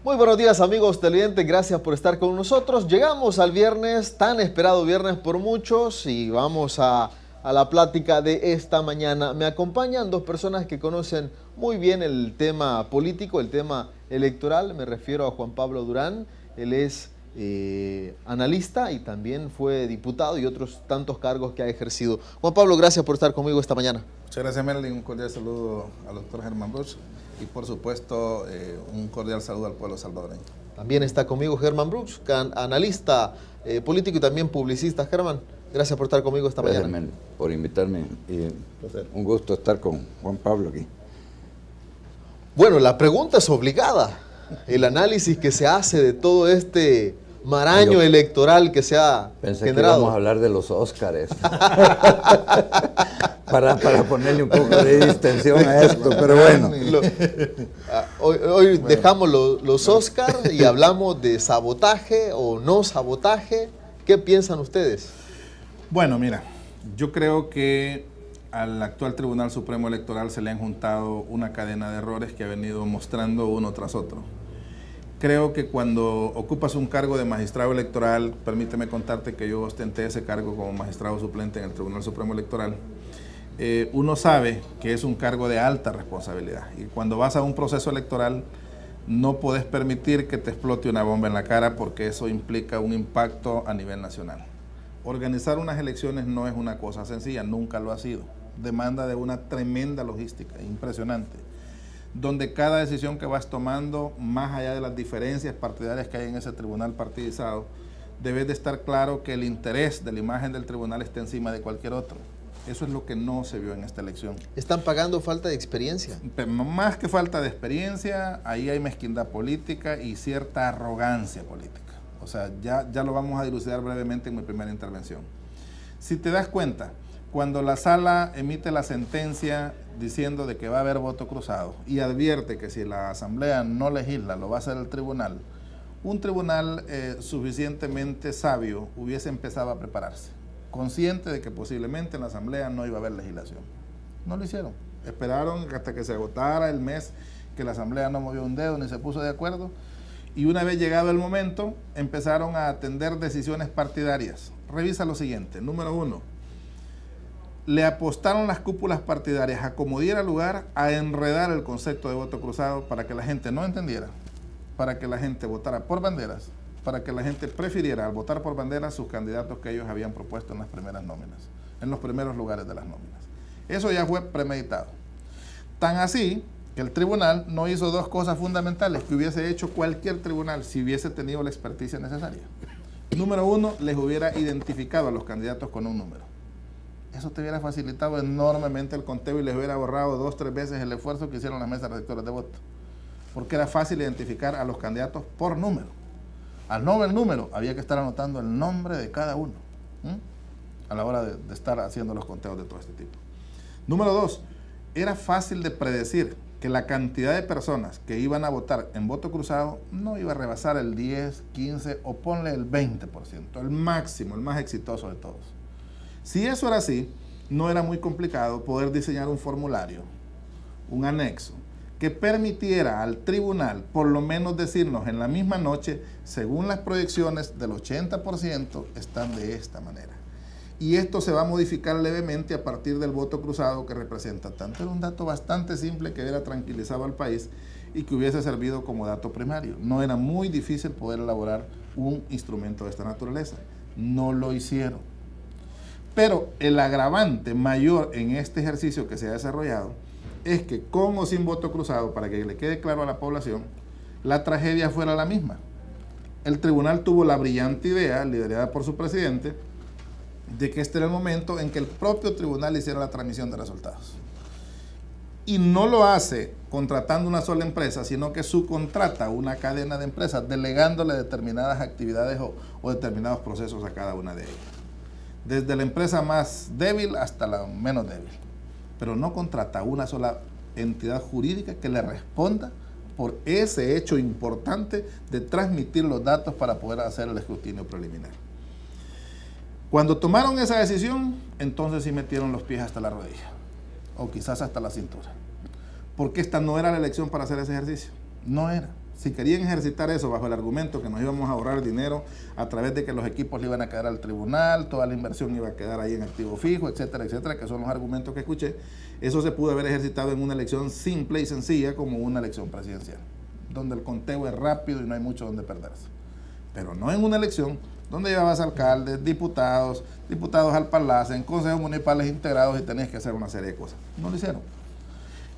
Muy buenos días amigos televidentes, gracias por estar con nosotros. Llegamos al viernes, tan esperado viernes por muchos, y vamos a la plática de esta mañana. Me acompañan dos personas que conocen muy bien el tema político, el tema electoral. Me refiero a Juan Pablo Durán. Él es analista y también fue diputado y otros tantos cargos que ha ejercido. Juan Pablo, gracias por estar conmigo esta mañana. Muchas gracias, Merlin. Un cordial saludo al doctor Germán Bruch y, por supuesto, un cordial saludo al pueblo salvadoreño. También está conmigo Germán Bruch, analista político y también publicista. Germán, gracias por estar conmigo esta mañana. Gracias, Merlin, por invitarme. Un gusto estar con Juan Pablo aquí. Bueno, la pregunta es obligada. El análisis que se hace de todo este maraño electoral que se ha pensé generado. Que íbamos a hablar de los Óscares. para ponerle un poco de distensión a esto, pero bueno. Hoy dejamos los Óscar y hablamos de sabotaje o no sabotaje. ¿Qué piensan ustedes? Bueno, mira, yo creo que al actual Tribunal Supremo Electoral se le han juntado una cadena de errores que ha venido mostrando uno tras otro. Creo que cuando ocupas un cargo de magistrado electoral, permíteme contarte que yo ostenté ese cargo como magistrado suplente en el Tribunal Supremo Electoral, uno sabe que es un cargo de alta responsabilidad y cuando vas a un proceso electoral no puedes permitir que te explote una bomba en la cara porque eso implica un impacto a nivel nacional. Organizar unas elecciones no es una cosa sencilla, nunca lo ha sido. Demanda de una tremenda logística, impresionante, donde cada decisión que vas tomando, más allá de las diferencias partidarias que hay en ese tribunal partidizado, debes de estar claro que el interés de la imagen del tribunal está encima de cualquier otro. Eso es lo que no se vio en esta elección. ¿Están pagando falta de experiencia? Pero más que falta de experiencia, ahí hay mezquindad política y cierta arrogancia política. O sea, ya lo vamos a dilucidar brevemente en mi primera intervención. Si te das cuenta, cuando la sala emite la sentencia diciendo de que va a haber voto cruzado y advierte que si la asamblea no legisla, lo va a hacer el tribunal, un tribunal suficientemente sabio hubiese empezado a prepararse, consciente de que posiblemente en la asamblea no iba a haber legislación. No lo hicieron. Esperaron hasta que se agotara el mes que la asamblea no movió un dedo ni se puso de acuerdo. Y una vez llegado el momento, empezaron a atender decisiones partidarias. Revisa lo siguiente. Número 1. Le apostaron las cúpulas partidarias a como diera lugar a enredar el concepto de voto cruzado para que la gente no entendiera, para que la gente votara por banderas, para que la gente prefiriera al votar por banderas sus candidatos que ellos habían propuesto en las primeras nóminas, en los primeros lugares de las nóminas. Eso ya fue premeditado. Tan así que el tribunal no hizo dos cosas fundamentales que hubiese hecho cualquier tribunal si hubiese tenido la experticia necesaria. Número 1, les hubiera identificado a los candidatos con un número. Eso te hubiera facilitado enormemente el conteo y les hubiera ahorrado 2 o 3 veces el esfuerzo que hicieron las mesas receptoras de voto. Porque era fácil identificar a los candidatos por número. Al no ver el número, había que estar anotando el nombre de cada uno a la hora de estar haciendo los conteos de todo este tipo. Número 2, era fácil de predecir que la cantidad de personas que iban a votar en voto cruzado no iba a rebasar el 10, 15 o ponle el 20%, el máximo, el más exitoso de todos. Si eso era así, no era muy complicado poder diseñar un formulario, un anexo, que permitiera al tribunal por lo menos decirnos en la misma noche, según las proyecciones del 80%, están de esta manera. Y esto se va a modificar levemente a partir del voto cruzado que representa tanto. Era un dato bastante simple que hubiera tranquilizado al país y que hubiese servido como dato primario. No era muy difícil poder elaborar un instrumento de esta naturaleza. No lo hicieron. Pero el agravante mayor en este ejercicio que se ha desarrollado es que con o sin voto cruzado, para que le quede claro a la población, la tragedia fuera la misma. El tribunal tuvo la brillante idea, liderada por su presidente, de que este era el momento en que el propio tribunal hiciera la transmisión de resultados. Y no lo hace contratando una sola empresa, sino que subcontrata una cadena de empresas, delegándole determinadas actividades o determinados procesos a cada una de ellas. Desde la empresa más débil hasta la menos débil. Pero no contrata una sola entidad jurídica que le responda por ese hecho importante de transmitir los datos para poder hacer el escrutinio preliminar. Cuando tomaron esa decisión, entonces sí metieron los pies hasta la rodilla, o quizás hasta la cintura. Porque esta no era la elección para hacer ese ejercicio. No era. Si querían ejercitar eso bajo el argumento que nos íbamos a ahorrar dinero a través de que los equipos le iban a quedar al tribunal, toda la inversión iba a quedar ahí en activo fijo, etcétera, etcétera, que son los argumentos que escuché, eso se pudo haber ejercitado en una elección simple y sencilla como una elección presidencial, donde el conteo es rápido y no hay mucho donde perderse. Pero no en una elección donde llevabas alcaldes, diputados al palacio, en consejos municipales integrados y tenías que hacer una serie de cosas. No lo hicieron.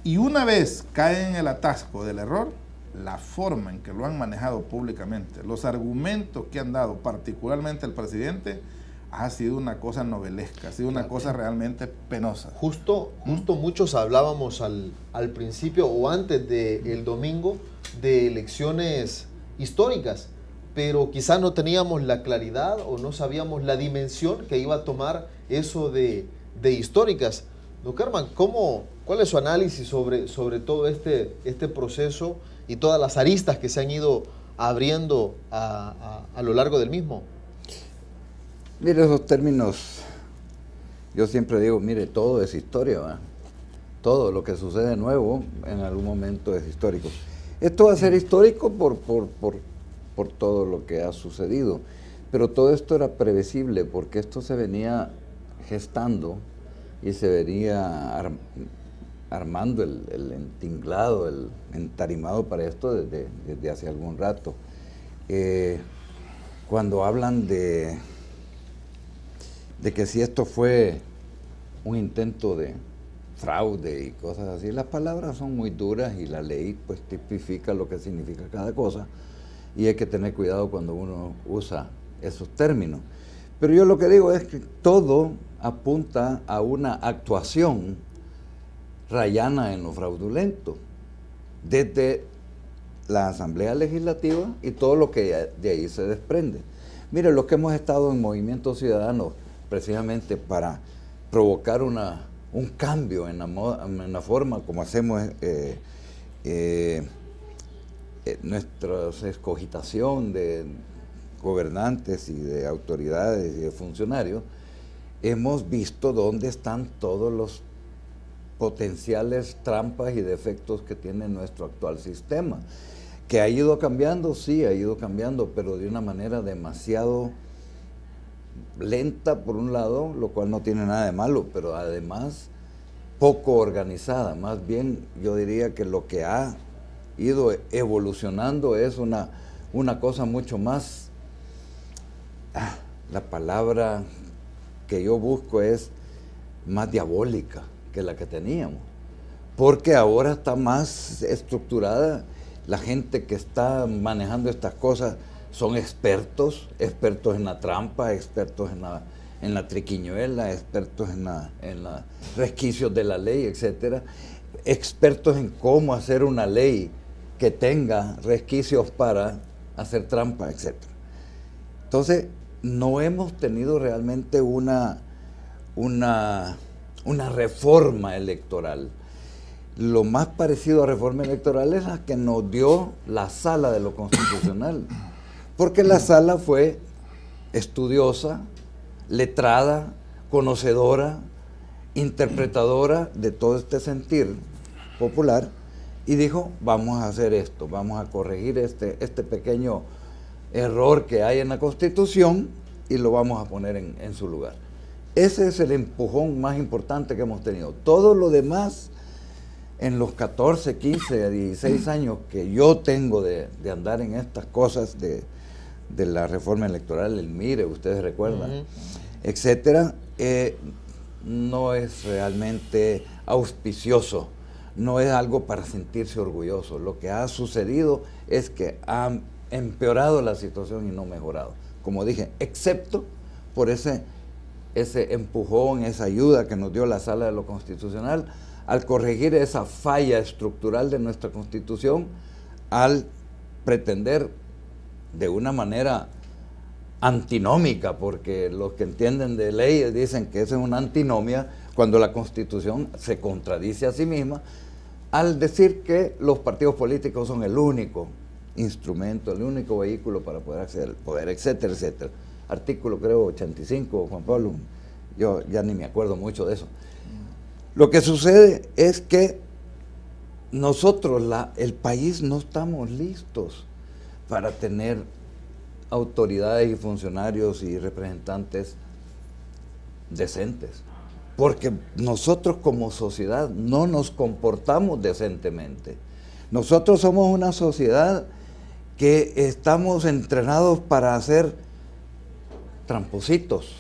Y una vez caen en el atasco del error, la forma en que lo han manejado públicamente, los argumentos que han dado, particularmente el presidente, ha sido una cosa novelesca, ha sido una cosa realmente penosa. Justo muchos hablábamos al principio o antes del domingo de elecciones históricas, pero quizá no teníamos la claridad o no sabíamos la dimensión que iba a tomar eso de históricas. Don Kerman, ¿cuál es su análisis sobre todo este proceso y todas las aristas que se han ido abriendo a lo largo del mismo? Mire, esos términos, yo siempre digo, mire, todo es historia, ¿va? Todo lo que sucede nuevo en algún momento es histórico. Esto va a ser histórico por todo lo que ha sucedido, pero todo esto era previsible porque esto se venía gestando y se venía armando el entinglado, el entarimado para esto desde hace algún rato. Cuando hablan de que si esto fue un intento de fraude y cosas así, las palabras son muy duras y la ley pues tipifica lo que significa cada cosa y hay que tener cuidado cuando uno usa esos términos. Pero yo lo que digo es que todo apunta a una actuación rayana en lo fraudulento, desde la Asamblea Legislativa y todo lo que de ahí se desprende. Mire, los que hemos estado en Movimiento Ciudadano precisamente para provocar un cambio en la forma como hacemos nuestra escogitación de gobernantes y de autoridades y de funcionarios, hemos visto dónde están todos los potenciales trampas y defectos que tiene nuestro actual sistema. ¿Que ha ido cambiando? Sí, ha ido cambiando, pero de una manera demasiado lenta por un lado, lo cual no tiene nada de malo, pero además poco organizada. Más bien yo diría que lo que ha ido evolucionando es una cosa mucho más, la palabra que yo busco es más diabólica que la que teníamos, porque ahora está más estructurada. La gente que está manejando estas cosas son expertos en la trampa, expertos en la triquiñuela, expertos en los resquicios de la ley, etcétera, expertos en cómo hacer una ley que tenga resquicios para hacer trampa, etcétera. Entonces, no hemos tenido realmente una reforma electoral. Lo más parecido a reforma electoral es la que nos dio la Sala de lo Constitucional, porque la Sala fue estudiosa, letrada, conocedora, interpretadora de todo este sentir popular y dijo, vamos a hacer esto, vamos a corregir este pequeño error que hay en la Constitución y lo vamos a poner en su lugar. Ese es el empujón más importante que hemos tenido. Todo lo demás, en los 14, 15, 16 años que yo tengo de andar en estas cosas de la reforma electoral, el MIRE, ustedes recuerdan, etcétera, no es realmente auspicioso, no es algo para sentirse orgulloso. Lo que ha sucedido es que ha empeorado la situación y no mejorado, como dije, excepto por ese empujón, esa ayuda que nos dio la Sala de lo Constitucional al corregir esa falla estructural de nuestra Constitución, al pretender de una manera antinómica, porque los que entienden de leyes dicen que esa es una antinomia cuando la Constitución se contradice a sí misma, al decir que los partidos políticos son el único instrumento, el único vehículo para poder acceder al poder, etcétera, etcétera. Artículo, creo, 85, Juan Pablo, yo ya ni me acuerdo mucho de eso. Lo que sucede es que nosotros, el país, no estamos listos para tener autoridades y funcionarios y representantes decentes, porque nosotros como sociedad no nos comportamos decentemente. Nosotros somos una sociedad que estamos entrenados para hacer trampositos,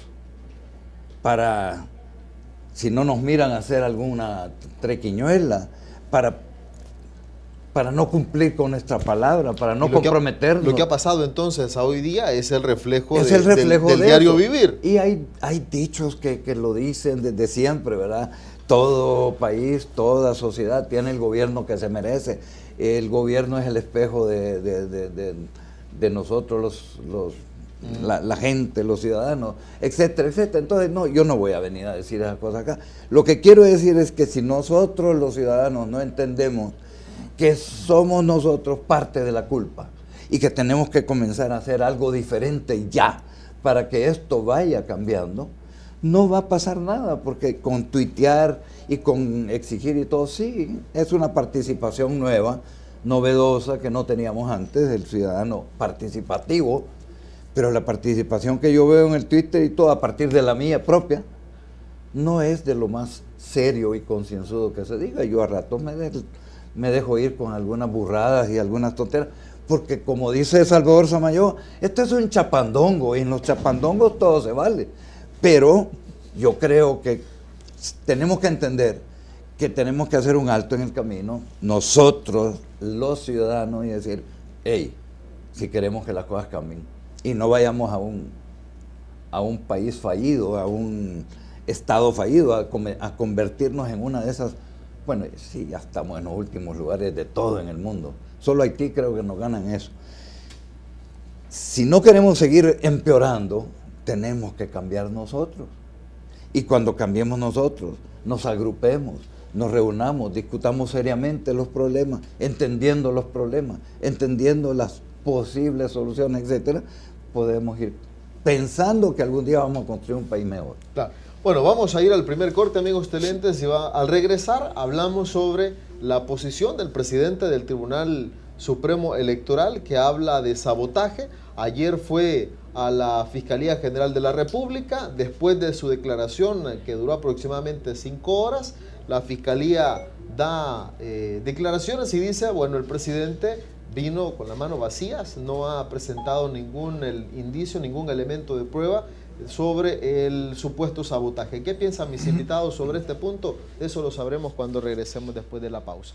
para, si no nos miran, hacer alguna trequiñuela, para no cumplir con nuestra palabra, para no comprometernos. Lo que ha pasado entonces a hoy día es el reflejo, del diario vivir. Y hay dichos que lo dicen desde siempre, ¿verdad? Todo país, toda sociedad tiene el gobierno que se merece. El gobierno es el espejo de nosotros, la gente, los ciudadanos, etcétera, etcétera. Entonces, no, yo no voy a venir a decir esas cosas acá. Lo que quiero decir es que si nosotros, los ciudadanos, no entendemos que somos nosotros parte de la culpa y que tenemos que comenzar a hacer algo diferente ya para que esto vaya cambiando, no va a pasar nada, porque con tuitear y con exigir y todo, sí, es una participación nueva, novedosa, que no teníamos antes, el ciudadano participativo, pero la participación que yo veo en el Twitter y todo a partir de la mía propia, no es de lo más serio y concienzudo que se diga. Yo a rato me dejo ir con algunas burradas y algunas tonteras, porque como dice Salvador Samayoa, esto es un chapandongo, y en los chapandongos todo se vale. Pero yo creo que tenemos que entender que tenemos que hacer un alto en el camino, nosotros, los ciudadanos, y decir, hey, si queremos que las cosas cambien, y no vayamos a un país fallido, a un estado fallido, a convertirnos en una de esas. Bueno, sí, ya estamos en los últimos lugares de todo en el mundo. Solo Haití creo que nos ganan eso. Si no queremos seguir empeorando, tenemos que cambiar nosotros. Y cuando cambiemos nosotros, nos agrupemos, nos reunamos, discutamos seriamente los problemas, entendiendo los problemas, entendiendo las posibles soluciones, etcétera, podemos ir pensando que algún día vamos a construir un país mejor. Claro. Bueno, vamos a ir al primer corte, amigos televidentes, y al regresar hablamos sobre la posición del presidente del Tribunal Supremo Electoral, que habla de sabotaje. Ayer fue a la Fiscalía General de la República, después de su declaración que duró aproximadamente 5 horas, la Fiscalía da declaraciones y dice, bueno, el presidente vino con las manos vacías, no ha presentado ningún indicio, ningún elemento de prueba sobre el supuesto sabotaje. ¿Qué piensan mis invitados sobre este punto? Eso lo sabremos cuando regresemos después de la pausa.